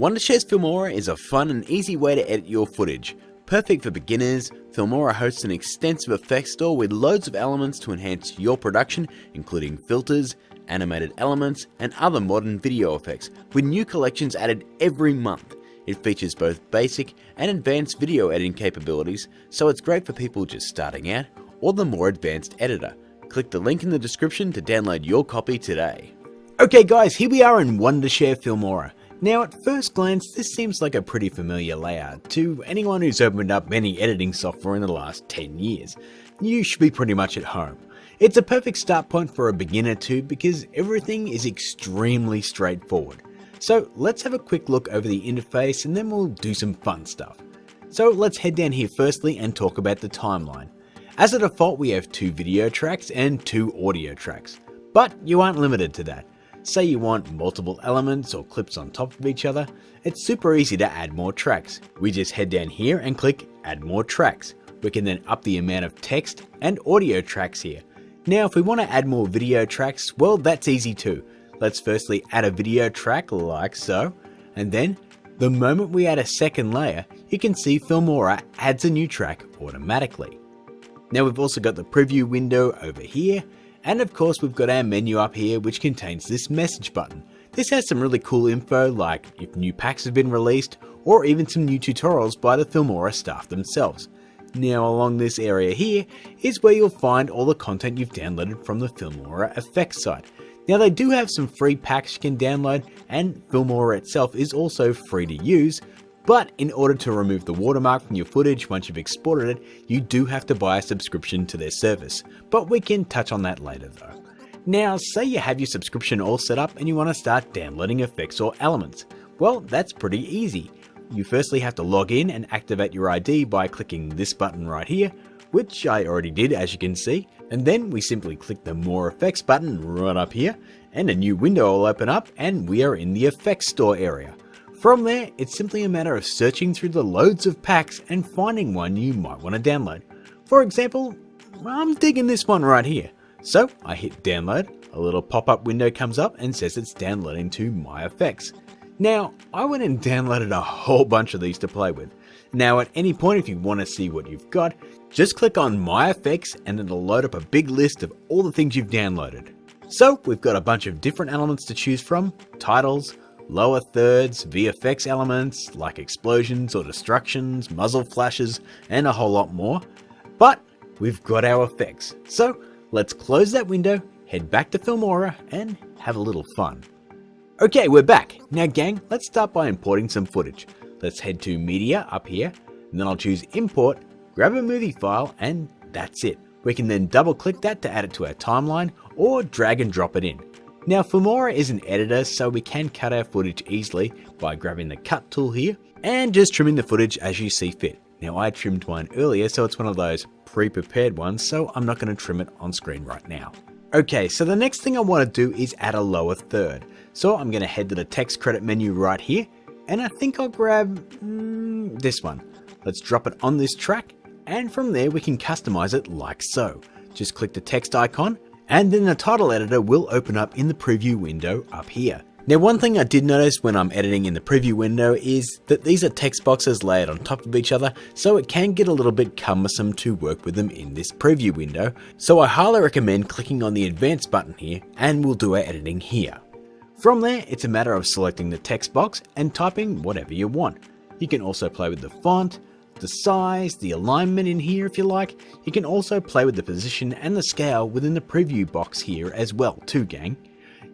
Wondershare's Filmora is a fun and easy way to edit your footage. Perfect for beginners, Filmora hosts an extensive effects store with loads of elements to enhance your production, including filters, animated elements, and other modern video effects, with new collections added every month. It features both basic and advanced video editing capabilities, so it's great for people just starting out or the more advanced editor. Click the link in the description to download your copy today. Okay guys, here we are in Wondershare Filmora. Now at first glance, this seems like a pretty familiar layout to anyone who's opened up any editing software in the last 10 years. You should be pretty much at home. It's a perfect start point for a beginner too because everything is extremely straightforward. So let's have a quick look over the interface and then we'll do some fun stuff. So let's head down here firstly and talk about the timeline. As a default, we have 2 video tracks and 2 audio tracks, but you aren't limited to that. Say you want multiple elements or clips on top of each other, it's super easy to add more tracks. We just head down here and click add more tracks. We can then up the amount of text and audio tracks here. Now if we want to add more video tracks, well that's easy too. Let's firstly add a video track like so, and then the moment we add a second layer, you can see Filmora adds a new track automatically. Now we've also got the preview window over here, and of course we've got our menu up here which contains this message button. This has some really cool info like if new packs have been released or even some new tutorials by the Filmora staff themselves. Now along this area here is where you'll find all the content you've downloaded from the Filmora effects site. Now they do have some free packs you can download and Filmora itself is also free to use, but in order to remove the watermark from your footage once you've exported it, you do have to buy a subscription to their service, but we can touch on that later though. Now say you have your subscription all set up and you want to start downloading effects or elements. Well, that's pretty easy. You firstly have to log in and activate your ID by clicking this button right here, which I already did as you can see, and then we simply click the More Effects button right up here, and a new window will open up and we are in the effects store area. From there, it's simply a matter of searching through the loads of packs and finding one you might want to download. For example, I'm digging this one right here. So I hit download, a little pop-up window comes up and says it's downloading to My Effects. Now, I went and downloaded a whole bunch of these to play with. Now at any point if you want to see what you've got, just click on My Effects and it'll load up a big list of all the things you've downloaded. So we've got a bunch of different elements to choose from, titles, lower thirds, VFX elements like explosions or destructions, muzzle flashes, and a whole lot more. But we've got our effects. So let's close that window, head back to Filmora, and have a little fun. Okay, we're back. Now gang, let's start by importing some footage. Let's head to Media up here, and then I'll choose Import, grab a movie file, and that's it. We can then double click that to add it to our timeline, or drag and drop it in. Now Filmora is an editor, so we can cut our footage easily by grabbing the cut tool here and just trimming the footage as you see fit. Now I trimmed one earlier, so it's one of those pre-prepared ones, so I'm not going to trim it on screen right now. Okay, so the next thing I want to do is add a lower third. So I'm going to head to the text credit menu right here, and I think I'll grab this one. Let's drop it on this track, and from there we can customize it like so. Just click the text icon, and then the title editor will open up in the preview window up here. Now one thing I did notice when I'm editing in the preview window is that these are text boxes layered on top of each other, so it can get a little bit cumbersome to work with them in this preview window, so I highly recommend clicking on the advanced button here and we'll do our editing here. From there, it's a matter of selecting the text box and typing whatever you want. You can also play with the font, the size, the alignment in here if you like. You can also play with the position and the scale within the preview box here as well too gang.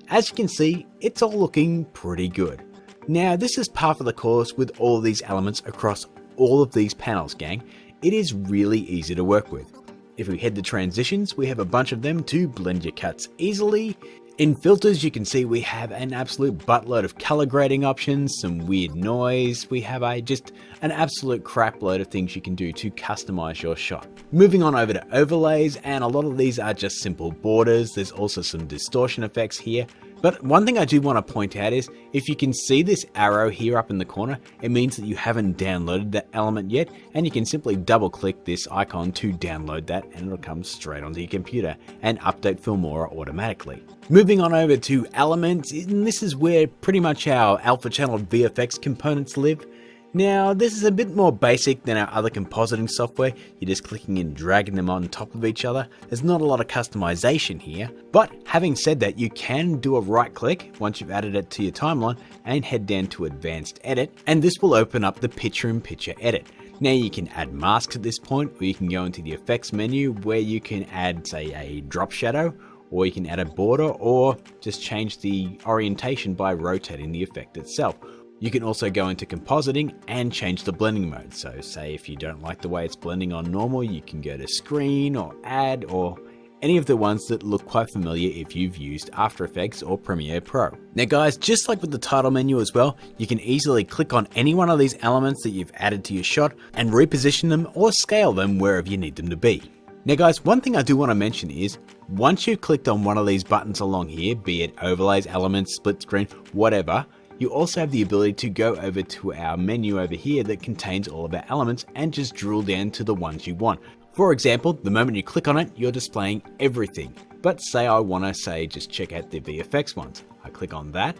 As you can see, it's all looking pretty good. Now this is par for the course with all of these elements across all of these panels gang. It is really easy to work with. If we head to transitions, we have a bunch of them to blend your cuts easily. In filters, you can see we have an absolute buttload of color grading options, some weird noise. We have just an absolute crap load of things you can do to customize your shot. Moving on over to overlays, and a lot of these are just simple borders. There's also some distortion effects here. But one thing I do want to point out is, if you can see this arrow here up in the corner, it means that you haven't downloaded that element yet, and you can simply double click this icon to download that, and it'll come straight onto your computer and update Filmora automatically. Moving on over to elements, and this is where pretty much our alpha channeled VFX components live. Now, this is a bit more basic than our other compositing software. You're just clicking and dragging them on top of each other. There's not a lot of customization here, but having said that, you can do a right click once you've added it to your timeline and head down to advanced edit, and this will open up the picture-in-picture edit. Now you can add masks at this point, or you can go into the effects menu where you can add, say, a drop shadow, or you can add a border, or just change the orientation by rotating the effect itself. You can also go into compositing and change the blending mode. So say if you don't like the way it's blending on normal, you can go to screen or add, or any of the ones that look quite familiar if you've used After Effects or Premiere Pro. Now guys, just like with the title menu as well, you can easily click on any one of these elements that you've added to your shot and reposition them or scale them wherever you need them to be. Now guys, one thing I do want to mention is, once you've clicked on one of these buttons along here, be it overlays, elements, split screen, whatever, you also have the ability to go over to our menu over here that contains all of our elements and just drill down to the ones you want. For example, the moment you click on it, you're displaying everything. But say I want to just check out the VFX ones. I click on that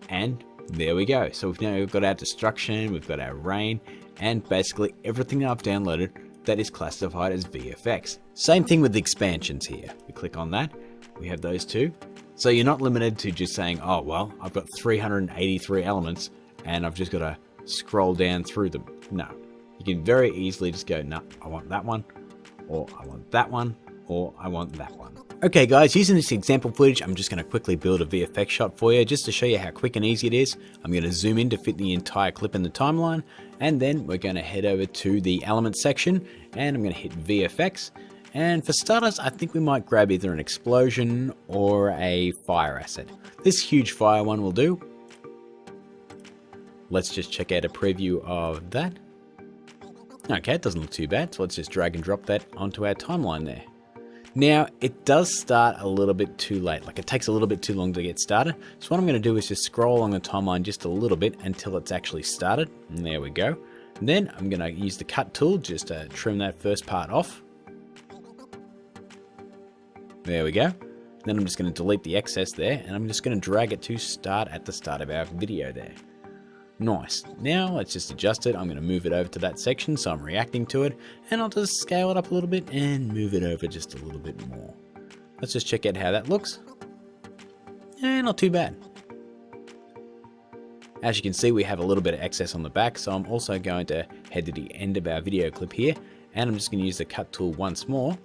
and there we go. So we've got our destruction, we've got our rain, and basically everything that I've downloaded that is classified as VFX. Same thing with the expansions here. We click on that, we have those two. So you're not limited to just saying, oh, well, I've got 383 elements and I've just got to scroll down through them. No, you can very easily just go, no, I want that one, or I want that one, or I want that one. Okay guys, using this example footage, I'm just going to quickly build a VFX shot for you just to show you how quick and easy it is. I'm going to zoom in to fit the entire clip in the timeline, and then we're going to head over to the elements section and I'm going to hit VFX. And for starters, I think we might grab either an explosion or a fire asset. This huge fire one will do. Let's just check out a preview of that. Okay, it doesn't look too bad, so let's just drag and drop that onto our timeline there. Now, it does start a little bit too late, like it takes a little bit too long to get started. So what I'm going to do is just scroll along the timeline just a little bit until it's actually started. And there we go. And then I'm going to use the cut tool just to trim that first part off. There we go. Then I'm just going to delete the excess there, and I'm just going to drag it to start at the start of our video there. Nice. Now let's just adjust it. I'm going to move it over to that section so I'm reacting to it, and I'll just scale it up a little bit and move it over just a little bit more. Let's just check out how that looks. Not too bad. As you can see, we have a little bit of excess on the back, so I'm also going to head to the end of our video clip here, and I'm just going to use the cut tool once more.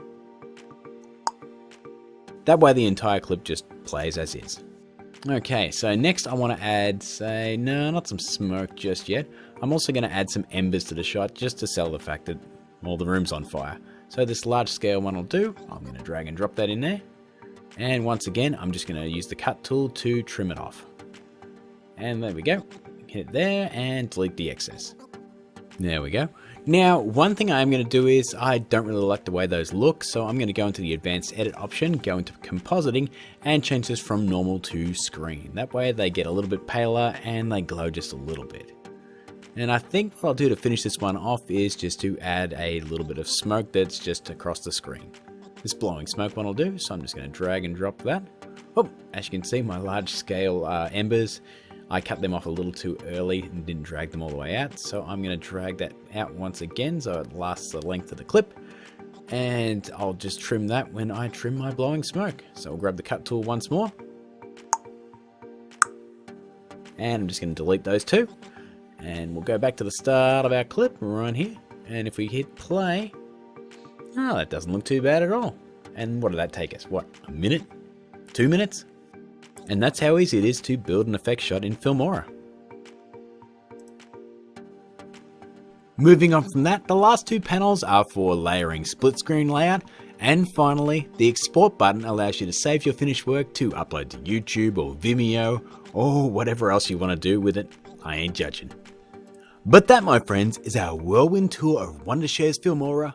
That way the entire clip just plays as is. Okay, so next I want to add, say, no, not some smoke just yet. I'm also going to add some embers to the shot just to sell the fact that, well, the room's on fire. So this large scale one will do. I'm going to drag and drop that in there. And once again, I'm just going to use the cut tool to trim it off. And there we go. Hit it there and delete the excess. There we go. Now, one thing I'm going to do is, I don't really like the way those look, so I'm going to go into the advanced edit option, go into compositing, and change this from normal to screen. That way they get a little bit paler and they glow just a little bit. And I think what I'll do to finish this one off is just to add a little bit of smoke that's just across the screen. This blowing smoke one will do, so I'm just going to drag and drop that. Oh, as you can see, my large scale embers, I cut them off a little too early and didn't drag them all the way out, so I'm going to drag that out once again so it lasts the length of the clip, and I'll just trim that when I trim my blowing smoke. So I'll grab the cut tool once more, and I'm just going to delete those two, and we'll go back to the start of our clip right here, and if we hit play, oh, that doesn't look too bad at all. And what did that take us? What, a minute? 2 minutes? And that's how easy it is to build an effect shot in Filmora. Moving on from that, the last two panels are for layering split screen layout, and finally, the export button allows you to save your finished work to upload to YouTube or Vimeo or whatever else you want to do with it. I ain't judging. But that, my friends, is our whirlwind tour of Wondershare's Filmora